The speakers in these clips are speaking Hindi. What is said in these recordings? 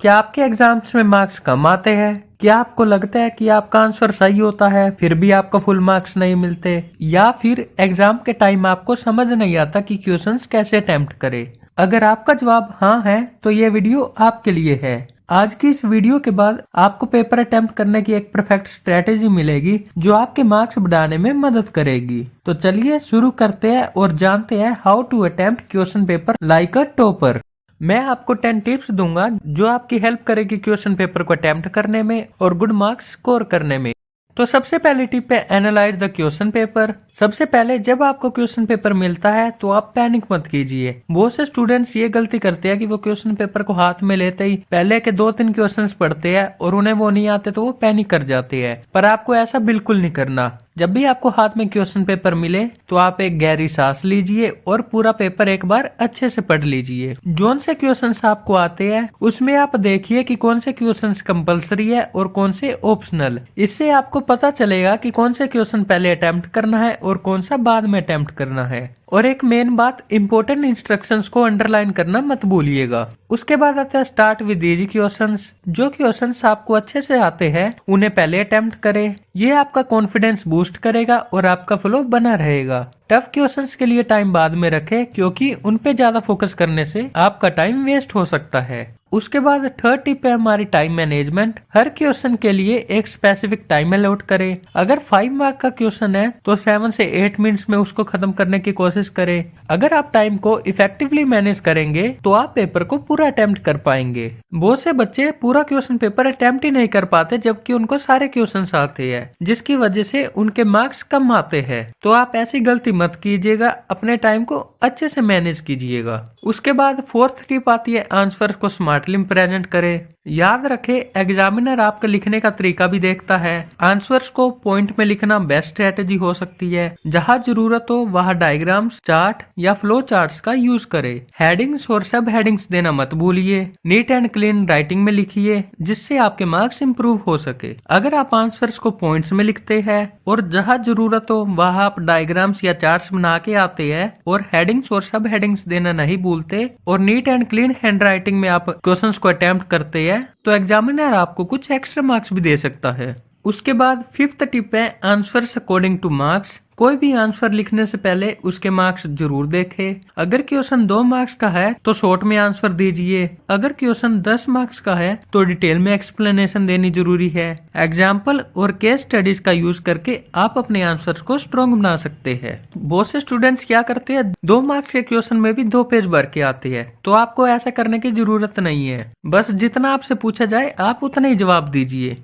क्या आपके एग्जाम्स में मार्क्स कम आते हैं? क्या आपको लगता है कि आपका आंसर सही होता है फिर भी आपको फुल मार्क्स नहीं मिलते, या फिर एग्जाम के टाइम आपको समझ नहीं आता कि क्वेश्चंस कैसे अटेम्प्ट करें? अगर आपका जवाब हाँ है तो ये वीडियो आपके लिए है। आज की इस वीडियो के बाद आपको पेपर अटेम्प्ट करने की एक परफेक्ट स्ट्रेटेजी मिलेगी जो आपके मार्क्स बढ़ाने में मदद करेगी। तो चलिए शुरू करते हैं और जानते हैं how to attempt question paper like a topper. मैं आपको 10 टिप्स दूंगा जो आपकी हेल्प करेगी क्वेश्चन पेपर को अटेम्प्ट करने में और गुड मार्क्स स्कोर करने में। तो सबसे पहली टिप है एनालाइज द क्वेश्चन पेपर। सबसे पहले जब आपको क्वेश्चन पेपर मिलता है तो आप पैनिक मत कीजिए। बहुत से स्टूडेंट्स ये गलती करते हैं कि वो क्वेश्चन पेपर को हाथ में लेते ही पहले के 2-3 क्वेश्चंस पढ़ते हैं और उन्हें वो नहीं आते तो वो पैनिक कर जाते हैं। पर आपको ऐसा बिल्कुल नहीं करना। जब भी आपको हाथ में क्वेश्चन पेपर मिले तो आप एक गहरी सांस लीजिए और पूरा पेपर एक बार अच्छे से पढ़ लीजिए। जोन से क्वेश्चंस आपको आते हैं उसमें आप देखिए कि कौन से क्वेश्चंस कंपलसरी है और कौन से ऑप्शनल। इससे आपको पता चलेगा कि कौन से क्वेश्चन पहले अटेम्प्ट करना है और कौन सा बाद में अटेम्प्ट करना है। और एक मेन बात, इंपॉर्टेंट इंस्ट्रक्शंस को अंडरलाइन करना मत भूलिएगा। उसके बाद आता है स्टार्ट विद इजी क्वेश्चंस। जो क्वेश्चंस आपको अच्छे से आते हैं उन्हें पहले अटेम्प्ट करें। ये आपका कॉन्फिडेंस बूस्ट करेगा और आपका फ्लो बना रहेगा। टफ क्वेश्चंस के लिए टाइम बाद में रखें क्योंकि उन पे ज्यादा फोकस करने से आपका टाइम वेस्ट हो सकता है। उसके बाद थर्ड टिप है हमारी टाइम मैनेजमेंट। हर क्वेश्चन के लिए एक स्पेसिफिक टाइम अलॉट करें। अगर 5 मार्क का क्वेश्चन है तो 7 से 8 मिनट्स में उसको खत्म करने की कोशिश करें। अगर आप टाइम को इफेक्टिवली मैनेज करेंगे तो आप पेपर को पूरा अटेम्प्ट कर पाएंगे। बहुत से बच्चे पूरा क्वेश्चन पेपर अटेम्प्ट ही नहीं कर पाते जबकि उनको सारे क्वेश्चन आते हैं, जिसकी वजह से उनके मार्क्स कम आते हैं। तो आप ऐसी गलती मत कीजिएगा, अपने टाइम को अच्छे से मैनेज कीजिएगा। उसके बाद फोर्थ टिप आती है आंसर्स को स्मार्टली प्रेजेंट करें। याद रखें एग्जामिनर आपका लिखने का तरीका भी देखता है। आंसर्स को पॉइंट में लिखना बेस्ट स्ट्रेटेजी हो सकती है। जहां जरूरत हो वहां डायग्राम्स, चार्ट या फ्लो चार्ट्स का यूज करें। हेडिंग्स और सब हेडिंग्स देना मत भूलिए। नीट एंड क्लीन राइटिंग में लिखिए जिससे आपके मार्क्स इंप्रूव हो सके। अगर आप आंसर्स को पॉइंट्स में लिखते हैं और जहां जरूरत हो वहां आप डायग्राम्स या चार्ट्स बना के आते हैं और हेडिंग्स और सब हेडिंग्स देना नहीं भूलते और neat and clean hand writing में आप क्वेश्चंस को अटेम्प्ट करते हैं तो एग्जामिनर आपको कुछ एक्स्ट्रा मार्क्स भी दे सकता है। उसके बाद फिफ्थ टिप है आंसर्स अकॉर्डिंग टू मार्क्स। कोई भी आंसर लिखने से पहले उसके मार्क्स जरूर देखें। अगर क्वेश्चन 2 मार्क्स का है तो शॉर्ट में आंसर दीजिए। अगर क्वेश्चन 10 मार्क्स का है तो डिटेल में एक्सप्लेनेशन देनी जरूरी है। एग्जाम्पल और केस स्टडीज का यूज करके आप अपने आंसर को स्ट्रॉन्ग बना सकते हैं। बहुत से स्टूडेंट्स क्या करते हैं 2 मार्क्स के क्वेश्चन में भी 2 पेज भर के आते हैं, तो आपको ऐसा करने की जरूरत नहीं है। बस जितना आपसे पूछा जाए आप उतना ही जवाब दीजिए।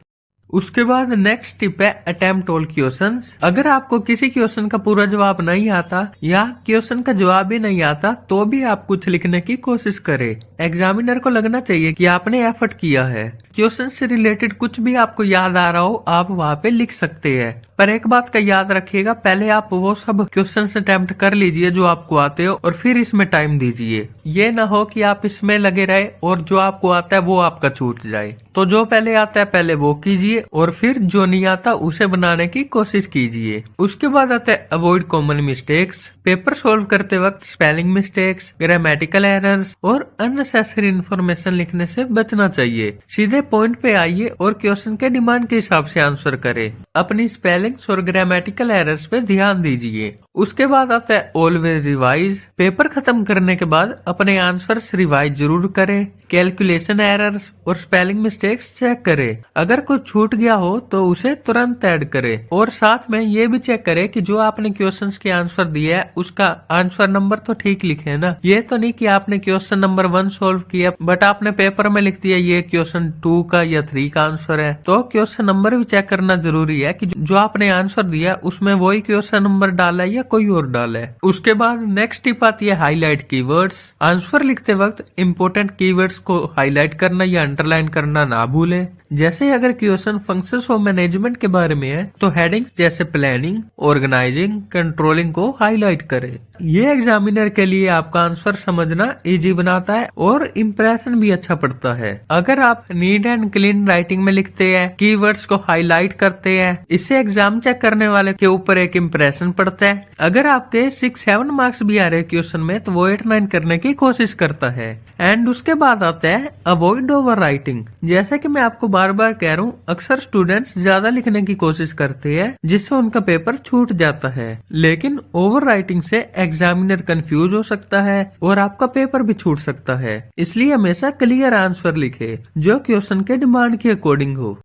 उसके बाद नेक्स्ट टिप है अटेम्प्ट ऑल क्वेश्चंस। अगर आपको किसी क्वेश्चन का पूरा जवाब नहीं आता या क्वेश्चन का जवाब ही नहीं आता तो भी आप कुछ लिखने की कोशिश करें। एग्जामिनर को लगना चाहिए कि आपने एफर्ट किया है। क्वेश्चन से रिलेटेड कुछ भी आपको याद आ रहा हो आप वहाँ पे लिख सकते हैं, पर एक बात का याद रखिएगा, पहले आप वो सब क्वेश्चन अटेम्प्ट कर लीजिए जो आपको आते हो और फिर इसमें टाइम दीजिए। ये ना हो कि आप इसमें लगे रहे और जो आपको आता है वो आपका छूट जाए। तो जो पहले आता है पहले वो कीजिए और फिर जो नहीं आता उसे बनाने की कोशिश कीजिए। उसके बाद आता है avoid common mistakes. Paper solve करते वक्त स्पेलिंग मिस्टेक्स, ग्रामेटिकल एरर्स और अननेसेसरी इन्फॉर्मेशन लिखने से बचना चाहिए। सीधे पॉइंट पे आइए और क्वेश्चन के डिमांड के हिसाब से आंसर करें। अपनी स्पेलिंग्स और ग्रामेटिकल एरर्स पे ध्यान दीजिए। उसके बाद आता है ऑलवेज रिवाइज। पेपर खत्म करने के बाद अपने आंसर्स रिवाइज जरूर करें। कैलकुलेशन एरर्स और स्पेलिंग मिस्टेक्स चेक करें। अगर कुछ छूट गया हो तो उसे तुरंत ऐड करें और साथ में ये भी चेक करें कि जो आपने क्वेश्चंस के आंसर दिया है उसका आंसर नंबर तो ठीक लिखे ना। ये तो नहीं कि आपने क्वेश्चन नंबर 1 सोल्व किया बट आपने पेपर में लिख दिया ये क्वेश्चन 2 का या 3 का आंसर है। तो क्वेश्चन नंबर भी चेक करना जरूरी है कि जो आपने आंसर दिया उसमें वही क्वेश्चन नंबर डाला है या कोई और डाला है। उसके बाद नेक्स्ट टिप आती है हाईलाइट कीवर्ड्स। आंसर लिखते वक्त इंपोर्टेंट कीवर्ड्स को हाईलाइट करना या अंडरलाइन करना ना भूलें। जैसे अगर क्वेश्चन फंक्शंस ऑफ मैनेजमेंट के बारे में है तो हेडिंग्स जैसे प्लानिंग, ऑर्गेनाइजिंग, कंट्रोलिंग को हाईलाइट करें। ये एग्जामिनर के लिए आपका आंसर समझना इजी बनाता है और इम्प्रेशन भी अच्छा पड़ता है। अगर आप नीट एंड क्लीन राइटिंग में लिखते हैं, कीवर्ड्स को हाईलाइट करते हैं, इससे एग्जाम चेक करने वाले के ऊपर एक इम्प्रेशन पड़ता है। अगर आपके 6-7 मार्क्स भी आ रहे क्वेश्चन में तो वो 8-9 करने की कोशिश करता है। एंड उसके बाद आता है अवॉइड ओवर राइटिंग। जैसे कि मैं आपको बार बार कह रहा हूँ, अक्सर स्टूडेंट्स ज्यादा लिखने की कोशिश करते हैं जिससे उनका पेपर छूट जाता है, लेकिन ओवर राइटिंग से एग्जामिनर कंफ्यूज हो सकता है और आपका पेपर भी छूट सकता है। इसलिए हमेशा क्लियर आंसर लिखे जो क्वेश्चन के डिमांड के अकॉर्डिंग हो।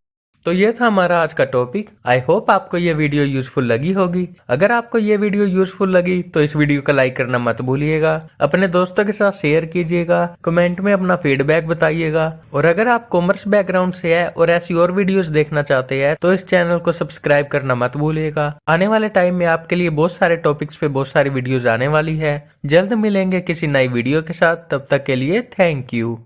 तो ये था हमारा आज का टॉपिक। आई होप आपको ये वीडियो यूजफुल लगी होगी। अगर आपको ये वीडियो यूजफुल लगी तो इस वीडियो को लाइक करना मत भूलिएगा, अपने दोस्तों के साथ शेयर कीजिएगा, कमेंट में अपना फीडबैक बताइएगा। और अगर आप कॉमर्स बैकग्राउंड से है और ऐसी और वीडियोस देखना चाहते हैं तो इस चैनल को सब्सक्राइब करना मत भूलिएगा। आने वाले टाइम में आपके लिए बहुत सारे टॉपिक्स पे बहुत सारी वीडियोज आने वाली है। जल्द मिलेंगे किसी नई वीडियो के साथ, तब तक के लिए थैंक यू।